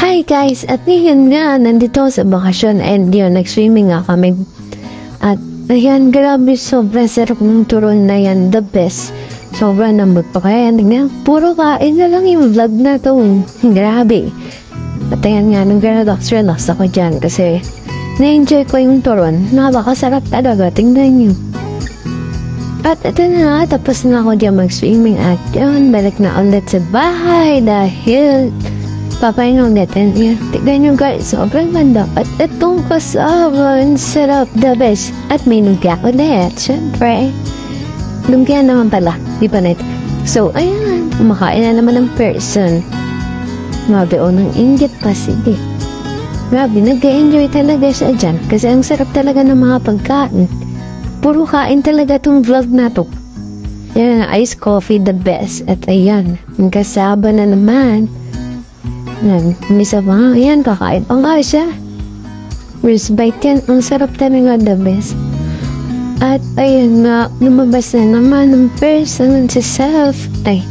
Hi guys, at ngayon nga, nandito sa bakasyon and yun, nag-swimming nga kami. At ayan, grabe, sobrang sarap ng turon na yan, the best. Sobrang nambot pa kaya, tignan, puro kain na lang yung vlog na to. Grabe. At ayan nga, nung relax ako dyan kasi na-enjoy ko yung turon. Napakasarap talaga, tingnan nyo. At ito na, tapos na ako dyan mag-swimming at yun, balik na ulit sa bahay dahil papahinga ulit. And yun, tignan nyo guys, sobrang ganda. At itong kasawan, sarap, the best. At may lumpia ulit, syempre. Lumpia naman pala, di pa net. So, ayan, kumakain na naman ng person. Grabe, nang inggit pa, sige. Grabe, nag-enjoy talaga siya dyan. Kasi ang sarap talaga ng mga pagkain. Puro kain talaga tong vlog na to. Yan, iced coffee, the best. At ayan, ang kasaba na naman. Yan, misa pa nga. Ayan, kakain pa nga siya. First bite yan, ang sarap talaga, the best. At ayan nga, lumabas na naman ng person sa self. Ay,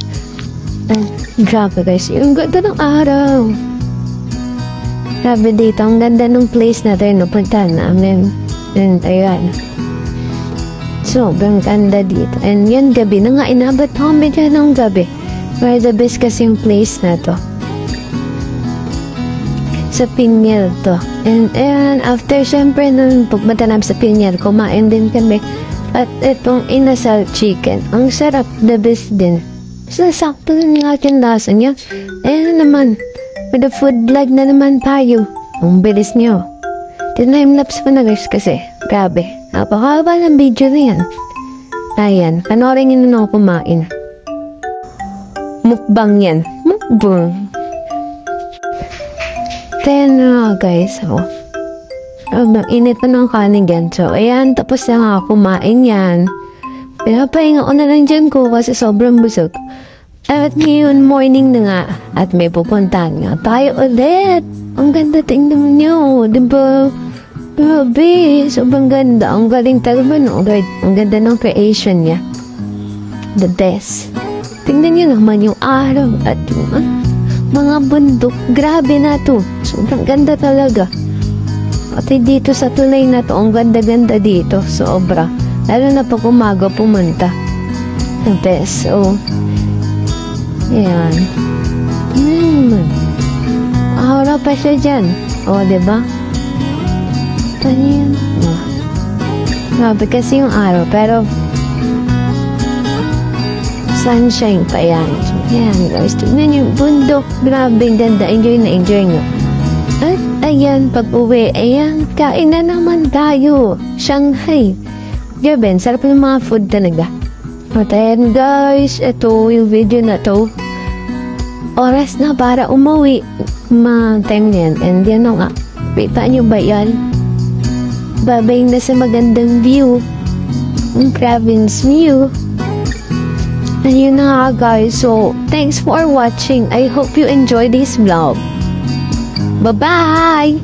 grabe guys, yung ganda ng araw. Grabe dito, ang ganda ng place natin, napuntahan namin. And ayan. Sobrang ganda dito. And yan, gabi na nga, inabot kami dyan ng gabi. Where the best kasi yung place na to. Sa Pinyel to. And ayan, after syempre nung pagpunta namin sa Pinyel, kumain din kami. At itong inasal chicken. Ang sarap, the best din. So, sakto din natin lasa niya. Ayan naman, with the food vlog na naman tayo. Ang bilis niyo. Time-lapse pa na guys kasi. Grabe. Napakahaba ng video na yan. Ayan, panoorin nyo na ako kumain. Mukbang yan. Mukbang. Then, guys, init pa ng kanin yan. So, ayan, tapos na nga kumain yan. Pinapahinga ko na lang dyan ko kasi sobrang busog. At ngayon, morning na nga. At may pupuntahan nga tayo ulit. Ang ganda, tingnan nyo. Diba? Grabe, sobrang ganda. Ang galing talaga, no? Ang ganda ng creation niya. The best. Tingnan nyo naman yung araw at yung mga bundok. Grabe na to. Sobrang ganda talaga. Pati dito sa tulay na to, ang ganda-ganda dito. Sobra. Lalo na pag umaga pumunta. The best. So, yan. Ahora pa siya dyan. O, diba? Ayan. Grabe kasi yung araw, pero sunshine pa yan. So, ayan guys, tignan yung bundok. Grabe, ganda. Enjoy na enjoy nyo. At ayan, pag uwi, ayan, kain na naman tayo. Shanghai. Grabe, sarap ng mga food talaga. At ayan guys, ito yung video na to. Oras na para umuwi. Mga time yan. And yan nga, kita nyo ba yan? Babay na sa magandang view. Ang province view. Ayun na nga guys. So, thanks for watching. I hope you enjoy this vlog. Bye-bye!